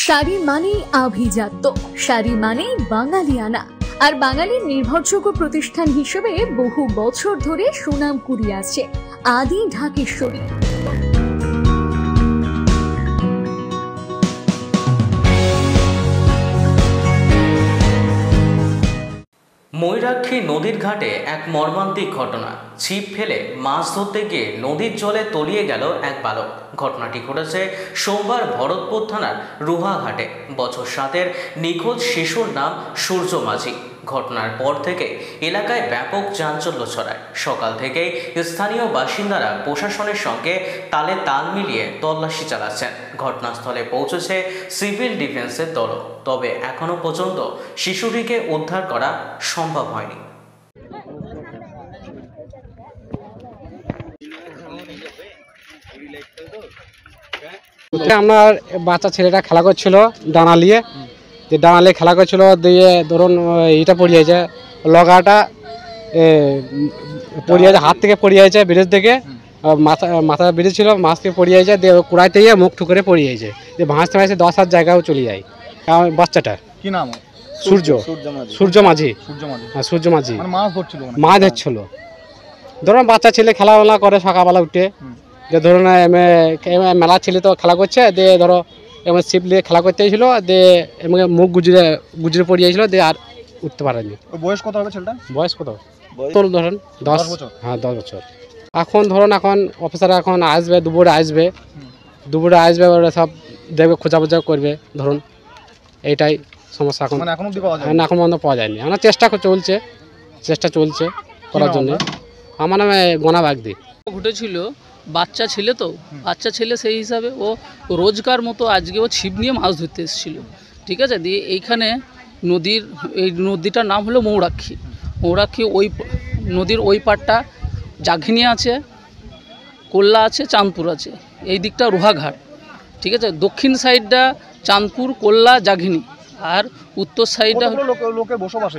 শাড়ি মানেই আভিজাত্য, শাড়ি মানেই বাঙালিয়ানা। আর বাঙালির নির্ভরযোগ্য প্রতিষ্ঠান হিসেবে বহু বছর ধরে সুনাম কুড়িয়ে আসছে আদি ঢাকেশ্বরী। ময়ূরাক্ষী নদীর ঘাটে এক মর্মান্তিক ঘটনা। ছিপ ফেলে মাছ ধরতে গিয়ে নদীর জলে তলিয়ে গেল এক বালক। ঘটনাটি ঘটেছে সোমবার ভরতপুর থানার রুহা ঘাটে। বছর 7-এর নিখোঁজ শিশুর নাম সূর্য মাঝি। ঘটনার পর থেকে এলাকায় ব্যাপক চাঞ্চল্য ছড়ায়। সকাল থেকেই স্থানীয় বাসিন্দারা প্রশাসনের সঙ্গে তালে তাল মিলিয়ে তল্লাশি চালাচ্ছেন। ঘটনাস্থলে পৌঁছেছে সিভিল ডিফেন্সের দলও, তবে এখনো পর্যন্ত শিশুটিকে উদ্ধার করা সম্ভব হয়নি। আমার বাচ্চা ছেলেটা খেলা করছিল ডানা নিয়ে, খেলা করছিল, দিয়ে ধরুন এইটা পড়ে যাচ্ছে, লগাটা পড়ে যাচ্ছে, হাত থেকে পড়ে যাচ্ছে, ব্রিজ থেকে মাথা ব্রিজ ছিল, মাছ থেকে পড়ে যাচ্ছে, দিয়ে কুড়াইতে গিয়ে মুখ ঠুকরে পড়ে যাচ্ছে, দিয়ে ভাসতে ভাসতে 10 জায়গাও চলে যায়। বাচ্চাটা কি নাম? সূর্য মাঝি। হ্যাঁ, সূর্য মাঝি মাছ ধরছিল। ধরুন বাচ্চা ছেলে খেলাধুলা করে সকালবেলা উঠে, যে ধরুন মেলা ছেলে তো খেলা করছে, দিয়ে ধরো এমন ছিপ নিয়ে খেলা করতে ছিল, দিয়ে এমনি মুখ গুজরে পড়ে যাইছিল, দিয়ে আর উঠতে পারেনি। বয়স কত হবে ছেলেটা? বয়স কত ধরুন 10 বছর। হ্যাঁ, 10 বছর। এখন ধরুন এখন অফিসাররা এখন আসবে, দুপুরে আসবে, ওরা সব দেখবে, খোঁজা করবে। ধরুন এইটাই সমস্যা। এখন এখন পর্যন্ত পাওয়া যায়নি। আমার চেষ্টা চলছে করার জন্য। আমার নামে গোনা বাগদি। ঘটেছিল বাচ্চা ছেলে, তো বাচ্চা ছেলে সেই হিসাবে ও রোজকার মতো আজকে ও ছিপ নিয়ে মাছ ধরতে এসেছিলো, ঠিক আছে। দিয়ে এইখানে এই নদীটার নাম হলো ময়ূরাক্ষী। ওই নদীর ওই পাড়টা জাঘিনী আছে, কোল্লা আছে, চাঁদপুর আছে, এই দিকটা রুহাঘাট, ঠিক আছে। দক্ষিণ সাইডটা চাঁদপুর, কোল্লা, জাঘিনী, আর উত্তর সাইডটা লোকের বসবাস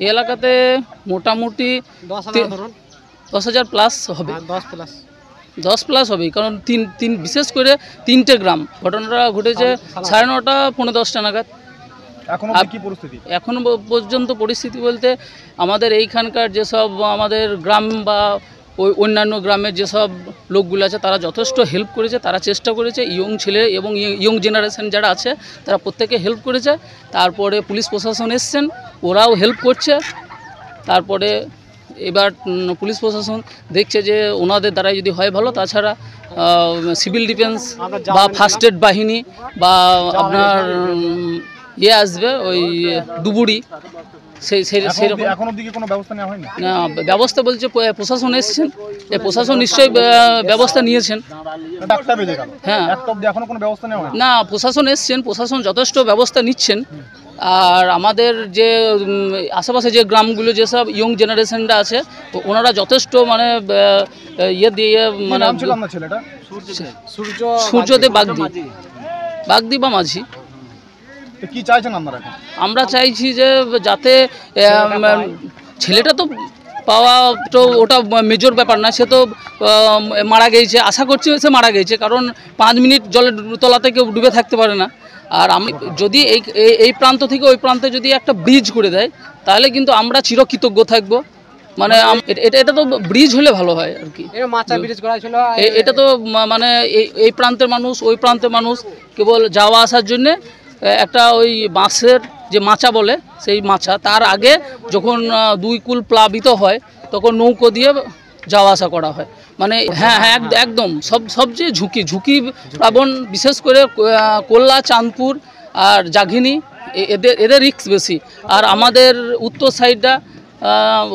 এই এলাকাতে মোটামুটি 10,000 প্লাস হবে। 10 প্লাস হবে, কারণ বিশেষ করে 3টে গ্রাম। ঘটনাটা ঘটেছে 9:30, 10:15 নাগাদ। এখনো পর্যন্ত পরিস্থিতি বলতে আমাদের এইখানকার যেসব আমাদের গ্রাম বা ওই অন্যান্য গ্রামের যেসব লোকগুলো আছে তারা যথেষ্ট হেল্প করেছে, তারা চেষ্টা করেছে। ইয়ং ছেলে এবং ইয়ং জেনারেশন যারা আছে তারা প্রত্যেকে হেল্প করেছে। তারপরে পুলিশ প্রশাসন এসছেন, ওরাও হেল্প করছে। তারপরে এবার পুলিশ প্রশাসন দেখছে যে ওনাদের দ্বারাই যদি হয় ভালো, তাছাড়া সিভিল ডিফেন্স বা ফার্স্ট এড বাহিনী বা আপনার আসবে ওই ডুবুরি, না ব্যবস্থা বলছে প্রশাসন এসছেন, এই প্রশাসন নিশ্চয়ই ব্যবস্থা নিয়েছেন। হ্যাঁ, না প্রশাসন এসছেন, প্রশাসন যথেষ্ট ব্যবস্থা নিচ্ছেন। আর আমাদের যে আশেপাশে যে গ্রামগুলো যেসব ইয়ং জেনারেশনরা আছে ওনারা যথেষ্ট মানে দিয়ে মানে সূর্যদেব বাগদি বা মাঝি। কি চাইছেন আপনারা? আমরা চাইছি যে যাতে ছেলেটা তো পাওয়া, তো ওটা মেজর ব্যাপার না, সে তো মারা গেছে, আশা করছি সে মারা গেছে, কারণ 5 মিনিট জলের তলাতে কেউ ডুবে থাকতে পারে না। আর আমি যদি এই প্রান্ত থেকে ওই প্রান্তে যদি একটা ব্রিজ করে দেয় তাহলে কিন্তু আমরা চিরকৃতজ্ঞ থাকবো। মানে এটা তো ব্রিজ হলে ভালো হয় আর কি। এটা তো মানে এই প্রান্তের মানুষ ওই প্রান্তের মানুষ কেবল যাওয়া আসার জন্যে একটা ওই বাঁশের যে মাচা বলে সেই মাচা, তার আগে যখন 2 কুল প্লাবিত হয় তখন নৌকো দিয়ে যাওয়া আসা করা হয়। মানে হ্যাঁ একদম সবচেয়ে ঝুঁকি প্লাবন, বিশেষ করে কোল্লা, চাঁদপুর আর জাঘিনী, এদের রিস্ক বেশি। আর আমাদের উত্তর সাইডটা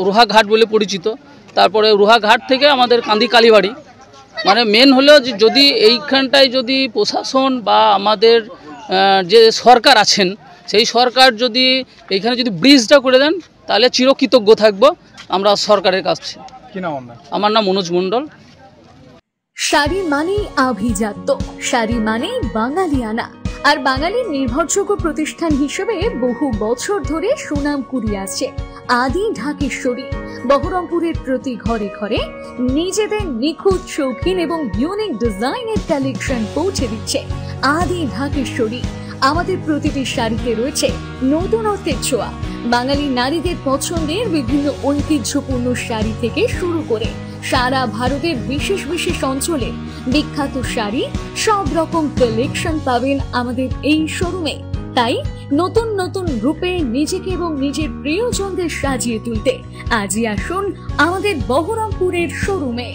রুহাঘাট বলে পরিচিত। তারপরে রুহাঘাট থেকে আমাদের কান্দি কালীবাড়ি। মানে মেন হলো যদি এইখানটায় যদি প্রশাসন বা আমাদের যে সরকার আছেন সেই সরকার যদি এইখানে যদি ব্রিজটা করে দেন তাহলে চিরকৃতজ্ঞ থাকবো আমরা সরকারের কাছে। আমার নাম মনোজ মণ্ডল। শাড়ি মানেই আভিজাত্য, শাড়ি মানেই বাঙালিয়ানা। আর বাঙালির নির্ভরযোগ্য প্রতিষ্ঠান হিসেবে বহু বছর ধরে সুনাম কুড়িয়ে আসছে আদি ঢাকেশ্বরী। বহরমপুরের প্রতি ঘরে ঘরে নিজেদের নিখুঁত, শৌখিন এবং ইউনিক ডিজাইনের কালেকশন পৌঁছে দিচ্ছে আদি ঢাকেশ্বরী। আমাদের প্রতিটি শাড়িতে রয়েছে নতুনত্বের ছোঁয়া। বাঙালি নারীদের পছন্দের বিভিন্ন ঐতিহ্যপূর্ণ শাড়ি থেকে শুরু করে সারা ভারতের বিশেষ বিশেষ অঞ্চলে বিখ্যাত শাড়ি সব রকম কালেকশন পাবেন আমাদের এই শোরুমে। তাই নতুন নতুন রূপে নিজেকে এবং নিজের প্রিয়জনদের সাজিয়ে তুলতে আজই আসুন আমাদের বহরমপুরের শোরুমে।